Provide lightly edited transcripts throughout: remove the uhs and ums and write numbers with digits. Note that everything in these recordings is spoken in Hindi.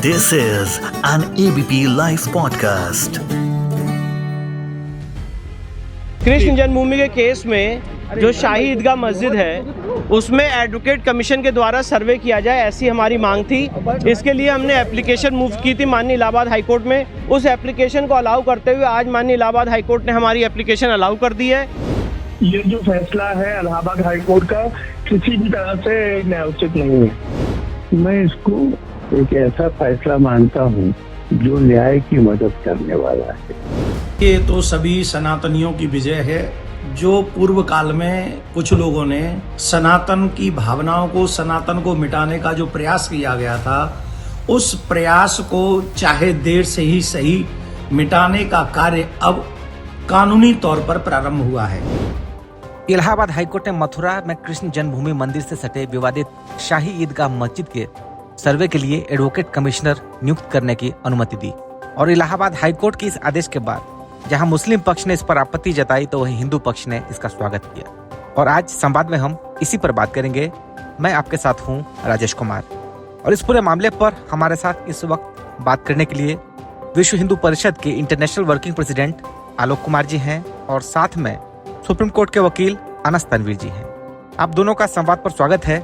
This is an ABP Life podcast. Krishna जन्मभूमि के केस में जो शाही ईदगाह मस्जिद है उसमें एडवोकेट कमीशन के द्वारा सर्वे किया जाए, ऐसी हमारी मांग थी। इसके लिए हमने एप्लीकेशन मूव की थी माननीय इलाहाबाद हाईकोर्ट में। उस एप्लीकेशन को अलाउ करते हुए आज माननीय इलाहाबाद हाईकोर्ट ने हमारी एप्लीकेशन अलाउ कर दी है। ये जो फैसला है इलाहाबाद हाईकोर्ट का किसी भी तरह से न्यायोचित नहीं है। मैं इसको एक ऐसा फैसला मानता हूँ जो न्याय की मदद करने वाला है। ये तो सभी सनातनियों की विजय है। जो पूर्व काल में कुछ लोगों ने सनातन की भावनाओं को, सनातन को मिटाने का जो प्रयास किया गया था, उस प्रयास को चाहे देर से ही सही मिटाने का कार्य अब कानूनी तौर पर प्रारंभ हुआ है। इलाहाबाद हाईकोर्ट ने मथुरा में कृष्ण जन्मभूमि मंदिर से सटे विवादित शाही ईदगाह मस्जिद के सर्वे के लिए एडवोकेट कमिश्नर नियुक्त करने की अनुमति दी। और इलाहाबाद हाईकोर्ट के इस आदेश के बाद जहां मुस्लिम पक्ष ने इस पर आपत्ति जताई तो वहीं हिंदू पक्ष ने इसका स्वागत किया। और आज संवाद में हम इसी पर बात करेंगे। मैं आपके साथ हूं राजेश कुमार, और इस पूरे मामले पर हमारे साथ इस वक्त बात करने के लिए विश्व हिंदू परिषद के international working president Alok Kumar ji हैं और साथ में सुप्रीम कोर्ट के वकील अनस तनवीर जी हैं। आप दोनों का संवाद पर स्वागत है।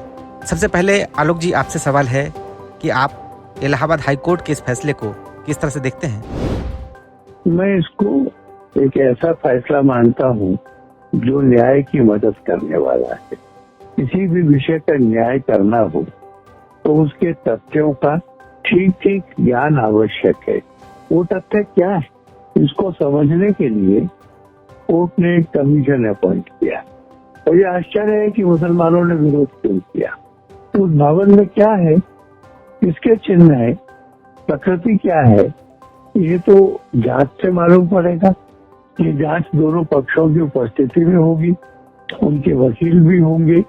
सबसे पहले आलोक जी, आपसे सवाल है कि आप इलाहाबाद हाईकोर्ट के इस फैसले को किस तरह से देखते हैं? मैं इसको एक ऐसा फैसला मानता हूँ जो न्याय की मदद करने वाला है। किसी भी विषय का न्याय करना हो तो उसके तथ्यों का ठीक ठीक ज्ञान आवश्यक है। वो तथ्य क्या है, इसको समझने के लिए कोर्ट ने एक कमीशन अपॉइंट किया। और ये आश्चर्य है कि मुसलमानों ने विरोध क्यों किया। तो उस भवन में क्या है, किसके चिन्ह है, प्रकृति क्या है, ये तो जांच से मालूम पड़ेगा। ये जांच दोनों पक्षों की उपस्थिति में होगी, उनके वकील भी होंगे,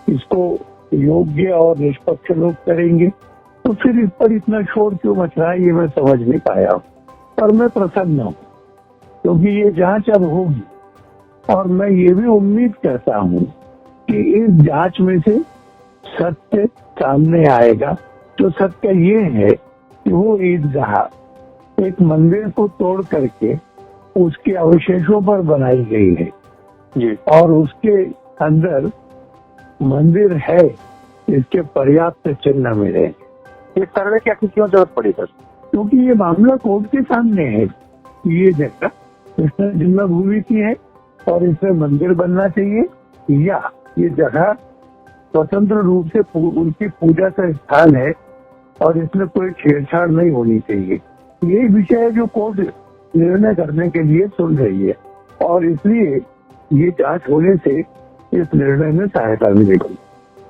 इसको योग्य और निष्पक्ष लोग करेंगे। तो फिर इस पर इतना शोर क्यों मच रहा है, ये मैं समझ नहीं पाया हूँ। पर मैं प्रसन्न हूँ क्योंकि ये जांच अब होगी। और मैं ये भी उम्मीद करता हूँ कि इस जांच में से सत्य सामने आएगा। तो सत्य ये है कि वो ईदगाह एक मंदिर को तोड़ करके उसके अवशेषों पर बनाई गई है जी, और उसके अंदर मंदिर है, इसके पर्याप्त चिन्ह मिले। ये सर्वे की आखिर क्यों जरूरत पड़ी सर? क्योंकि ये मामला कोर्ट के सामने है। ये जगह कृष्ण जन्मभूमि की है और इसमें मंदिर बनना चाहिए, या ये जगह स्वतंत्र रूप से उनकी पूजा का स्थान है और इसमें कोई छेड़छाड़ नहीं होनी चाहिए। ये विषय है जो कोर्ट निर्णय करने के लिए सुन रही है, और इसलिए ये जांच होने से इस निर्णय में सहायता मिलेगी।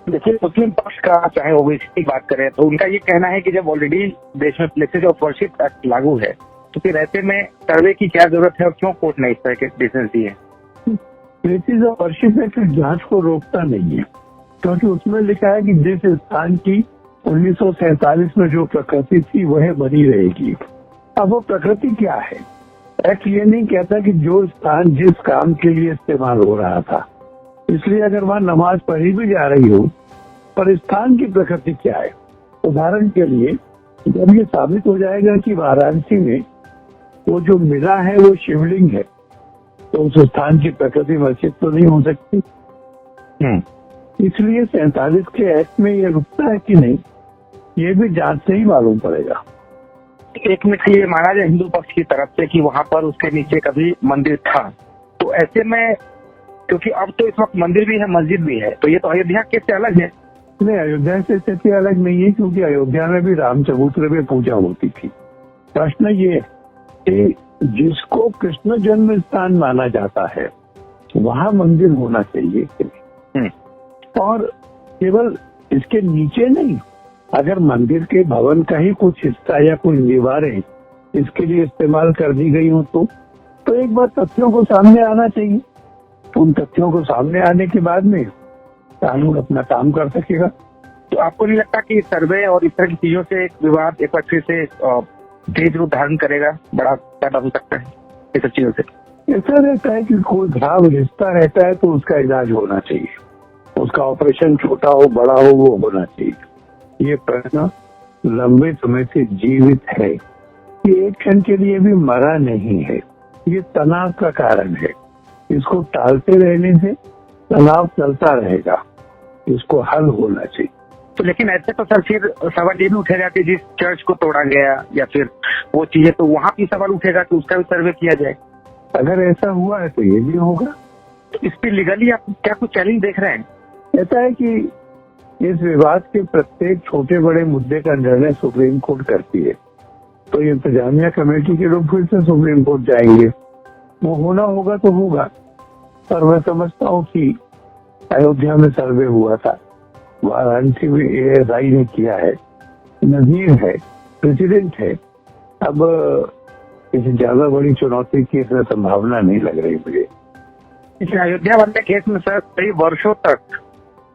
देखिए, मुस्लिम पक्ष का चाहे ओबीसी की बात करें तो उनका ये कहना है कि जब ऑलरेडी देश में प्लेसेस ऑफ वर्शिप एक्ट लागू है तो फिर ऐसे में सर्वे की क्या जरूरत है और क्यों कोर्ट ने इस तरह के डिसीजन दिए हैं? प्लेसेस ऑफ वर्शिप एक्ट जांच को रोकता नहीं है, क्योंकि उसमें लिखा है कि जिस स्थान की 1947 में जो प्रकृति थी वह बनी रहेगी। अब वो प्रकृति क्या है? एक्ट ये नहीं कहता कि जो स्थान जिस काम के लिए इस्तेमाल हो रहा था, इसलिए अगर वहाँ नमाज पढ़ी भी जा रही हो, पर स्थान की प्रकृति क्या है? उदाहरण के लिए जब ये साबित हो जाएगा कि वाराणसी में वो जो मिला है वो शिवलिंग है, तो उस स्थान की प्रकृति मस्जिद तो नहीं हो सकती। इसलिए 47 के एक्ट में ये रुकता है कि नहीं, ये भी जांच से ही मालूम पड़ेगा। एक मिनट ये माना जाए हिंदू पक्ष की तरफ से कि वहाँ पर उसके नीचे कभी मंदिर था, तो ऐसे में क्योंकि अब तो इस वक्त मंदिर भी है मस्जिद भी है, तो ये तो अयोध्या के से अलग है। नहीं, अयोध्या से स्थिति अलग नहीं है, क्योंकि अयोध्या में भी राम चबूतरे में पूजा होती थी। प्रश्न ये कि जिसको कृष्ण जन्म स्थान माना जाता है वहाँ मंदिर होना चाहिए कि नहीं। और केवल इसके नीचे नहीं, अगर मंदिर के भवन का ही कुछ हिस्सा या कुछ दीवारें इसके लिए इस्तेमाल कर दी गई हो तो एक बार तथ्यों को सामने आना चाहिए। उन तथ्यों को सामने आने के बाद में कानून अपना काम कर सकेगा। तो आपको नहीं लगता कि सर्वे और इस तरह की चीजों से एक विवाद एक बार फिर से तेज रूप धारण करेगा, बड़ा पैदा हो सकता है इस सब चीजों से? ऐसा रहता है कि कोई घाव रिश्ता रहता है तो उसका इलाज होना चाहिए, उसका ऑपरेशन छोटा हो बड़ा हो वो होना चाहिए। ये प्रश्न लंबे समय से जीवित है, ये एक क्षण के लिए भी मरा नहीं है। ये तनाव का कारण है। इसको टालते रहने से तनाव चलता रहेगा, इसको हल होना चाहिए। तो लेकिन ऐसे तो सर फिर सवाल ये भी उठेगा कि जिस चर्च को तोड़ा गया या फिर वो चीजें, तो वहां भी सवाल उठेगा कि उसका भी सर्वे किया जाए। अगर ऐसा हुआ है तो ये भी होगा। तो इस पर लीगली आप क्या कुछ चैलेंज देख रहे हैं? ऐसा है कि इस विवाद के प्रत्येक छोटे बड़े मुद्दे का निर्णय सुप्रीम कोर्ट करती है, तो इंतजामिया कमेटी के लोग फिर से सुप्रीम कोर्ट जाएंगे। वो होना होगा तो होगा, पर मैं समझता हूँ कि अयोध्या में सर्वे हुआ था, वाराणसी में ASI ने किया है, नजीर है, प्रेसिडेंट है। अब किसी ज्यादा बड़ी चुनौती की इसमें संभावना नहीं लग रही मुझे। इस अयोध्या वाले केस में सर कई वर्षों तक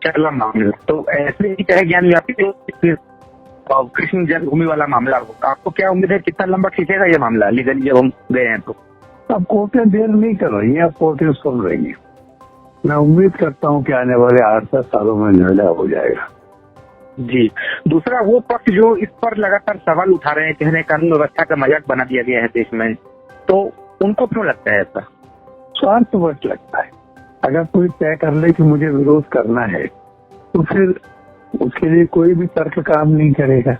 चला मामला, तो ऐसे ही चाहे ज्ञान व्यापी फिर कृष्ण जन्मभूमि वाला मामला हो, आपको क्या उम्मीद है कितना लंबा खींचेगा ये मामला लीगली जब हम गए हैं तो? अब कोर्टें देर नहीं कर रही है, अब कोर्टें सुन रही है। मैं उम्मीद करता हूँ कि आने वाले 8-10 सालों में निर्णय हो जाएगा। जी, दूसरा वो पक्ष जो इस पर लगातार सवाल उठा रहे हैं, कह रहे हैं कानून व्यवस्था का मजाक बना दिया गया है देश में, तो उनको क्यों लगता है ऐसा? स्वार्थवश लगता है। अगर कोई तय कर ले कि मुझे विरोध करना है तो फिर उसके लिए कोई भी तर्क काम नहीं करेगा।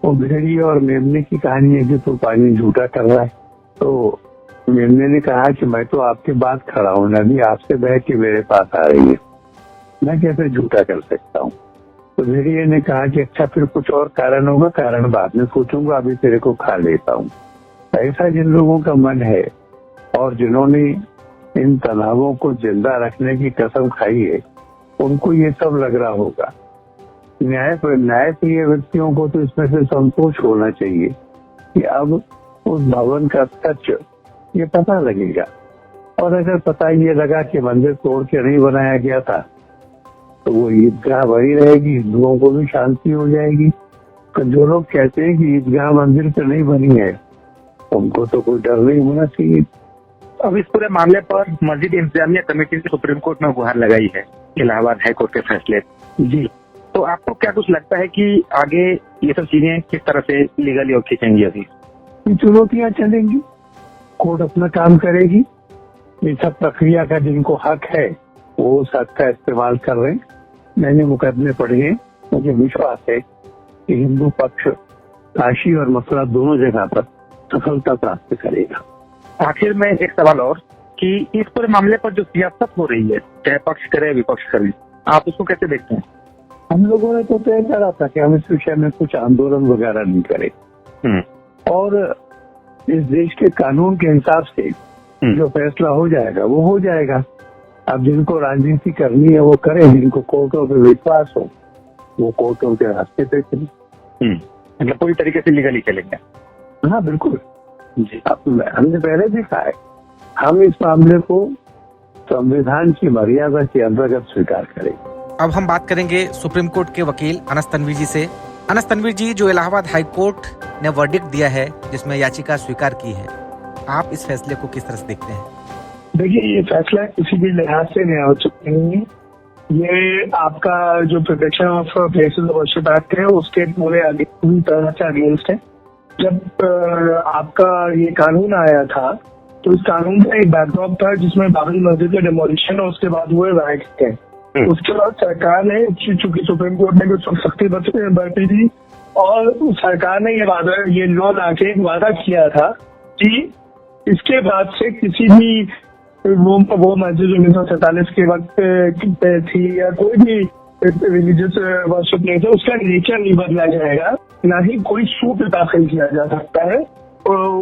वो भेड़िए और मेमने की कहानी है कि तो पानी झूठा कर रहा है। तो मेमने ने कहा कि मैं तो आपके बाद खड़ा हूँ, नदी आपसे बह के मेरे पास आ रही है, मैं कैसे झूठा कर सकता हूँ। तो भेड़िए ने कहा कि अच्छा फिर कुछ और कारण होगा, कारण बाद में सोचूंगा, अभी तेरे को खा लेता हूँ। ऐसा जिन लोगों का मन है और जिन्होंने इन तनावों को जिंदा रखने की कसम खाई है, उनको ये सब लग रहा होगा। न्याय प्रिय व्यक्तियों को तो इसमें से संतोष होना चाहिए कि अब उस भवन का सच ये पता लगेगा। और अगर पता ये लगा कि मंदिर तोड़ के नहीं बनाया गया था तो वो ईदगाह बनी रहेगी, हिंदुओं को भी शांति हो जाएगी। तो जो लोग कहते हैं कि ईदगाह मंदिर पे नहीं बनी है, उनको तो कोई डर नहीं होना चाहिए। अब इस पूरे मामले पर मस्जिद इंतजामिया कमेटी ने सुप्रीम कोर्ट में गुहार लगाई है इलाहाबाद हाईकोर्ट के फैसले। जी, तो आपको क्या कुछ लगता है कि आगे ये सब चीजें किस तरह से लीगली और खींचेंगी? अभी चुनौतियां चलेंगी, कोर्ट अपना काम करेगी। ये सब प्रक्रिया का जिनको हक है वो उस हक का इस्तेमाल कर रहे हैं। मैंने मुकदमे पढ़े हैं, मुझे विश्वास है कि हिंदू पक्ष काशी और मथुरा दोनों जगह पर सफलता प्राप्त करेगा। आखिर में एक सवाल और कि इस पूरे मामले पर जो सियासत हो रही है, चाहे पक्ष करे विपक्ष करे, आप उसको कैसे देखते हैं? हम लोगों ने तो तय करा था कि हम इस विषय में कुछ आंदोलन वगैरह नहीं करें और इस देश के कानून के हिसाब से जो फैसला हो जाएगा वो हो जाएगा। अब जिनको राजनीति करनी है वो करें, जिनको कोर्टों पे विश्वास हो वो कोर्टों के रास्ते पे चले। मतलब पूरी तरीके से लीगली चलेंगे? हाँ बिल्कुल जी। अब हमने पहले भी कहा है, हम इस मामले को संविधान की मर्यादा के अंतर्गत स्वीकार करेंगे। अब हम बात करेंगे सुप्रीम कोर्ट के वकील अनस तनवीर जी से। अनस तनवीर जी, जो इलाहाबाद हाई कोर्ट ने वर्डिक्ट दिया है जिसमें याचिका स्वीकार की है, आप इस फैसले को किस तरह से देखते हैं? देखिए, ये फैसला किसी भी लिहाज से न्यायोचित नहीं है। ये आपका जो protection of places of worship act है उसके पूरे तरह से अगेंस्ट है। जब आपका ये कानून आया था तो इस कानून का एक बैकड्रॉप था जिसमें बाबरी मस्जिद का डिमोलिशन और उसके बाद हुए राइट्स थे। उसके बाद सरकार ने, चूंकि सुप्रीम कोर्ट ने कुछ सख्ती बरती थी और सरकार ने ये लॉ लाके एक वादा किया था कि इसके बाद से किसी भी वो मस्जिद 1947 के वक्त पे थी या कोई भी रिलीजियस वर्शिप नहीं था, उसका नेचर नहीं बदला जाएगा, ना ही कोई सूट दाखिल किया जा सकता है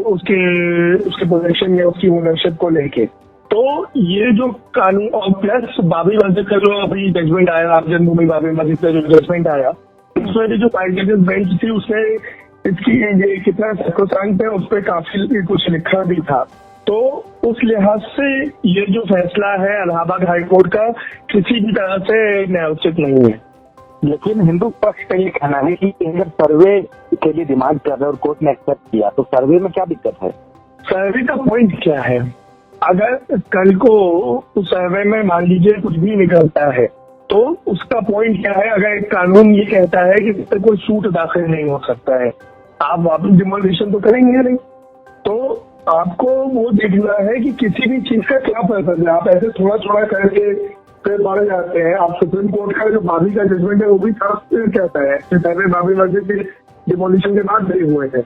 उसके पोजीशन या उसकी ओनरशिप को लेके। तो ये जो कानून और प्लस बाबरी मस्जिद का जो अभी जजमेंट आया, राम जन्मभूमि बाबरी मस्जिद का जो जजमेंट आया, उसमें भी जो 5 जजेस बेंच थी उसने इसकी ये कितना सैक्रोसैंक्ट है उस पर काफी कुछ लिखा भी था। तो उस लिहाज से ये जो फैसला है इलाहाबाद हाई कोर्ट का किसी भी तरह से न्यायोचित नहीं है। लेकिन हिंदू पक्ष का ये कहना है कि अगर सर्वे के लिए डिमांड कर रहे और कोर्ट ने एक्सेप्ट किया तो सर्वे में क्या दिक्कत है? सर्वे का पॉइंट क्या है? अगर कल को उस सर्वे में मान लीजिए कुछ भी निकलता है तो उसका पॉइंट क्या है? अगर एक कानून ये कहता है कि इस पर कोई सूट दाखिल नहीं हो सकता है, आप वापस डिमोलिशन तो करेंगे नहीं। तो आपको वो देखना है कि किसी भी चीज का क्या पर्पज है। आप ऐसे थोड़ा थोड़ा करके फिर बढ़ जाते हैं। आप सुप्रीम कोर्ट का जो बाबरी का जजमेंट है वो भी साफ कहता है कि पहले बाबरी मस्जिद के डिमोलिशन के बाद गए हुए थे।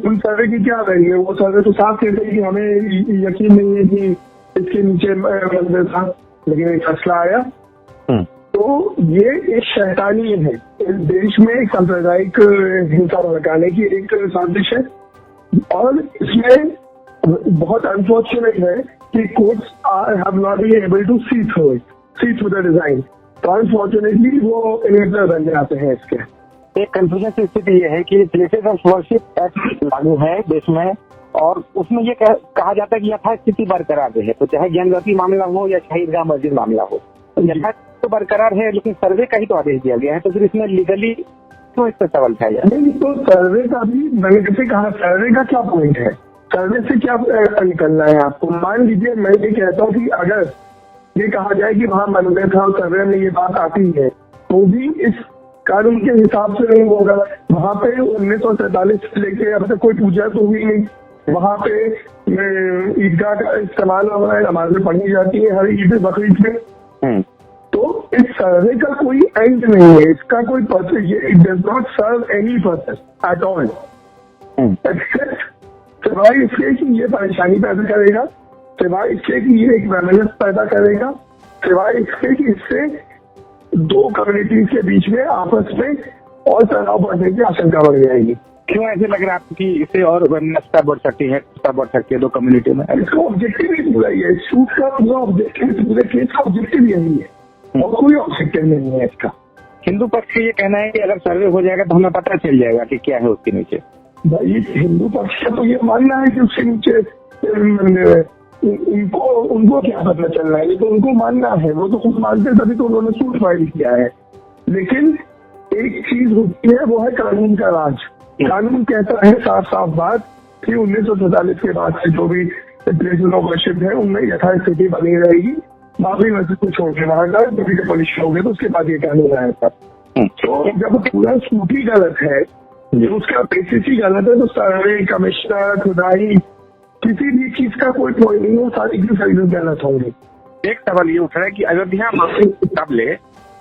उन सर्वे की क्या वैल्यू है? वो सर्वे तो साफ कहते हैं कि हमें यकीन नहीं है कि इसके नीचे मंदिर था, लेकिन एक फैसला आया। तो ये एक शैतानी है, इस देश में एक सांप्रदायिक हिंसा भड़काने की एक साजिश है। और इसमें बहुत अनफॉर्चुनेट है कि courts have not been able to see through the design. तो अनफॉर्चुनेटली वो इनेबलर बन जाते हैं इसके। एक कंफ्यूजन की स्थिति ये है कि प्लेसेस ऑफ वर्शिप एक्ट लागू है देश में, और उसमें ये कहा जाता है कि यथास्थिति बरकरार रहे। तो चाहे ज्ञानवापी मामला हो या शाही ईदगाह मस्जिद मामला हो, तो यथास्थिति तो बरकरार है, लेकिन सर्वे का ही तो आदेश दिया गया है। तो फिर इसमें लीगली क्यों इस पर सवाल उठाया जाए? नहीं, तो सर्वे का भी मैंने कैसे कहा, सर्वे का क्या पॉइंट है? सर्वे से क्या निकलना है आपको? मान लीजिए मैं ये कहता हूँ कि अगर ये कहा जाए कि वहाँ मंदिर था और सर्वे में ये बात आती है, तो भी इस कानून के हिसाब से नहीं होगा। वहाँ पे 1947 से लेके अब तक कोई पूजा तो हुई नहीं। वहाँ पे ईदगाह का इस्तेमाल हो रहा है, नमाजें पढ़ी जाती है हर ईद बकरीद में। तो इस सर्वे का कोई एंड नहीं है, इसका कोई purpose, it does not serve any purpose at all, सिवाय इसके कि ये परेशानी पैदा करेगा, सिवाय इसके कि ये एक वैमनस पैदा करेगा, सिवाय इसके कि इससे दो कम्युनिटीज के बीच में आपस में और तनाव बढ़ने की आशंका बढ़ जाएगी। क्यों ऐसे लग रहा है आपको कि इससे और वैमनस्यता बढ़ सकती है दो कम्युनिटी में? इसका ऑब्जेक्टिव ही पूरा ही है, शूट का पूरा ऑब्जेक्टिव, पूरे केस का ऑब्जेक्टिव यही है और कोई ऑब्जेक्टिव नहीं है इसका। हिंदू पक्ष का ये कहना है कि अगर सर्वे हो जाएगा तो हमें पता चल जाएगा कि क्या है उसके नीचे। भाई हिंदू पक्ष का तो ये मानना है कि उसके नीचे उनको क्या पता चल रहा है, तो उनको मानना है, वो तो खुद मानते तभी तो उन्होंने सूट फाइल किया है। लेकिन एक चीज होती है, वो है कानून का राज। कानून कहता है साफ साफ बात कि 1947 के बाद से जो भी प्लेसेस ऑफ वर्शिप है उनमें यथास्थिति बनी रहेगी। बाबरी मस्जिद को छोड़ के वहां का जब डिमोलिशन हो गया तो उसके बाद ये कानून आया था। तो जब पूरा सूट ही गलत है, उसका बेसिस ही गलत है, तो सर्वे, कमिश्नर, खुदाई, किसी भी चीज का कोई पॉइंट नहीं हो, सारी की सारी गलत होंगी। एक सवाल ये उठ रहा है कि अयोध्या मामले के मुकाबले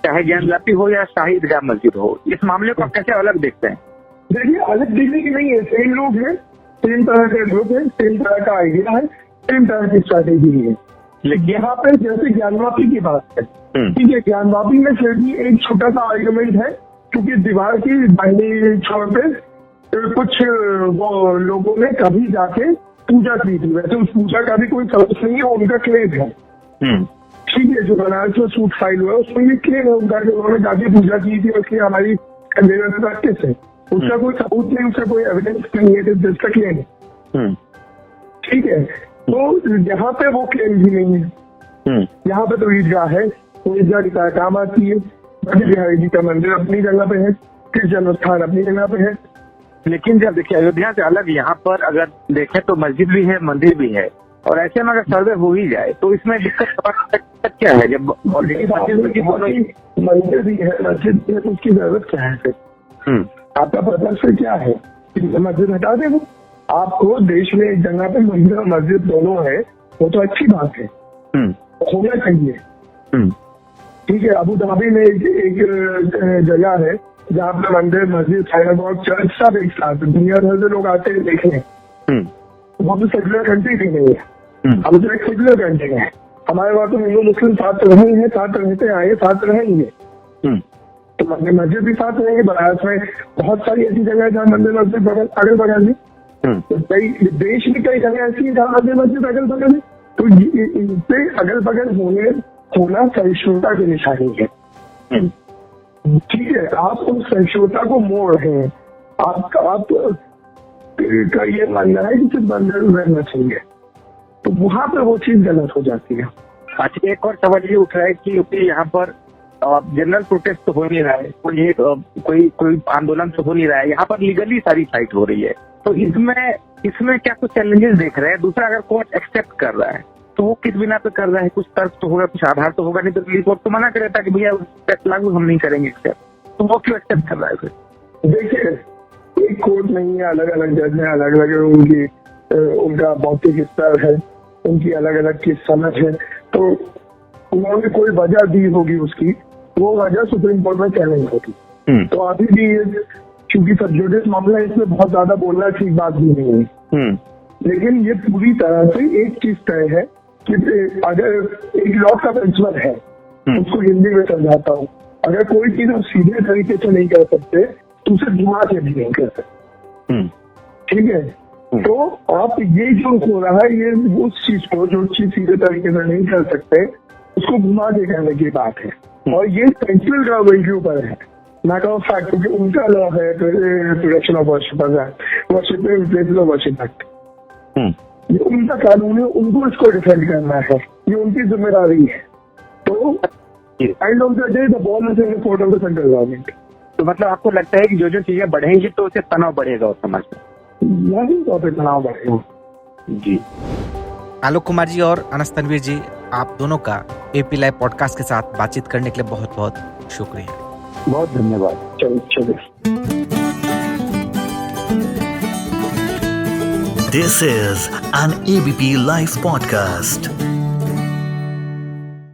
चाहे ज्ञानव्यापी हो या शाही ईदगाह मस्जिद हो, इस मामले को आप कैसे अलग देखते हैं? देखिए, अलग देखने की नहीं है, सेम लोग हैं, सेम तरह के लोग हैं, सेम तरह का आइडिया है, सेम तरह की स्ट्रैटेजी है। लेकिन यहाँ पे जैसे ज्ञानवापी की बात है, ठीक है, ज्ञानवापी में फिर भी एक छोटा सा आर्गुमेंट है, क्योंकि दीवार की दाहिनी छोर पे कुछ वो लोगों ने कभी जाके पूजा की थी। वैसे उस पूजा का भी कोई सबूत नहीं है, उनका क्लेम है, ठीक है, जो बनारस में सूट फाइल हुआ है उसमें ये क्लेम है उनका कि उन्होंने जाके पूजा की थी, उसकी हमारी कन्वेयर प्रैक्टिस है। उसका कोई सबूत नहीं, उसका कोई एविडेंस नहीं है, जिसका क्लेम है, ठीक है। तो यहाँ पे वो क्लेम भी नहीं है। यहाँ पे तो ईदगाह है, तो ईदगाह की तरह काम आती है। बिहारी जी का मंदिर अपनी जगह पे है, क्रिश्चियन स्थान अपनी जगह पे है। लेकिन जब देखिए अयोध्या से अलग यहाँ पर अगर देखें तो मस्जिद भी है, मंदिर भी है, और ऐसे में अगर सर्वे हो ही जाए तो इसमें दिक्कत क्या है? जब ऑलरेडी मंदिर भी है, मस्जिद भी है, तो उसकी जरूरत क्या है फिर? आपका पर्पज फिर क्या है? मस्जिद हटा दे। वो आपको देश में एक जगह पे मंदिर और मस्जिद दोनों है, वो तो अच्छी बात है, होना चाहिए, ठीक है। अबू धाबी में एक जगह है जहाँ पे मंदिर, मस्जिद, साइनागॉग, चर्च सब एक साथ, दुनिया भर से लोग आते हैं देखने। वो तो सेक्युलर कंट्री भी नहीं है, हम तो एक सेक्युलर कंट्री है। हमारे वहाँ तो हिंदू मुस्लिम साथ रहे हैं, साथ रहते आए, साथ रहेंगे, तो मंदिर मस्जिद भी साथ रहेंगे। बनारस में बहुत सारी ऐसी जगह है जहाँ मंदिर मस्जिद अगल बगल में, तो कई देश में कई जगह ऐसी है जहाँ मंदिर मस्जिद अगल बगल है। तो इनसे अगल बगल होना सहिष्णुता की निशानी है, ठीक है। आप उस सहिष्णुता को मोड़ रहे हैं, आप का ये मानना है कि सिर्फ मंदिर रहना चाहिए, तो वहां पर वो चीज गलत हो जाती है। अच्छा, एक और सवाल ये उठ रहा है कि यहाँ पर जनरल प्रोटेस्ट तो हो नहीं रहा है, कोई आंदोलन तो हो नहीं रहा है, यहाँ पर लीगली सारी फाइट हो रही है। तो इसमें क्या कुछ चैलेंजेस देख रहे हैं? दूसरा, अगर कोर्ट एक्सेप्ट कर रहा है तो वो किस बिना पे कर रहा है? कुछ तर्क तो होगा, कुछ आधार तो होगा, नहीं तो रिलीफ तो मना कर देता कि भैया टैक्स लागू हम नहीं करेंगे एक्सेप्ट, तो वो क्यों एक्सेप्ट कर रहा है फिर? देखिए, एक कोर्ट नहीं है, अलग अलग जज है, अलग अलग उनकी उनका भौतिक स्तर है, उनकी अलग अलग की समझ है, तो उन्होंने कोई वजह दी होगी, उसकी वो वजह सुप्रीम कोर्ट में चैलेंज होगी। तो अभी भी क्योंकि सब जुडिस मामला है, इसमें बहुत ज्यादा बोलना ठीक बात भी नहीं है, लेकिन ये पूरी तरह से एक चीज तय है कि अगर एक लॉ का प्रिंसिपल है, उसको हिंदी में समझाता हूँ, अगर कोई चीज आप सीधे तरीके से नहीं कर सकते तो उसे घुमा के भी नहीं कर सकते, ठीक है? तो आप ये जो हो रहा है, ये उस चीज को, जो चीज सीधे तरीके से नहीं कर सकते उसको घुमा के करने की बात है, और ये सेंट्रल गवर्नमेंट के ऊपर है, मैटर ऑफ फैक्ट, क्योंकि उनका लॉ है protection of worship act, worship act, ये उनका कानून है, उनको इसको डिफेंड करना है, ये उनकी जिम्मेदारी है। तो end of the day the ball is in the court of the central government. तो मतलब आपको लगता है कि जो जो चीजें बढ़ेंगी तो उससे तनाव बढ़ेगा उस समाज में? नहीं, तो फिर तनाव बढ़ेगा। जी, आलोक कुमार जी और अनस तनवीर जी, आप दोनों का एपी लाइव पॉडकास्ट के साथ बातचीत करने के लिए बहुत बहुत शुक्रिया। बहुत धन्यवाद। चलिए। This is an ABP Live podcast.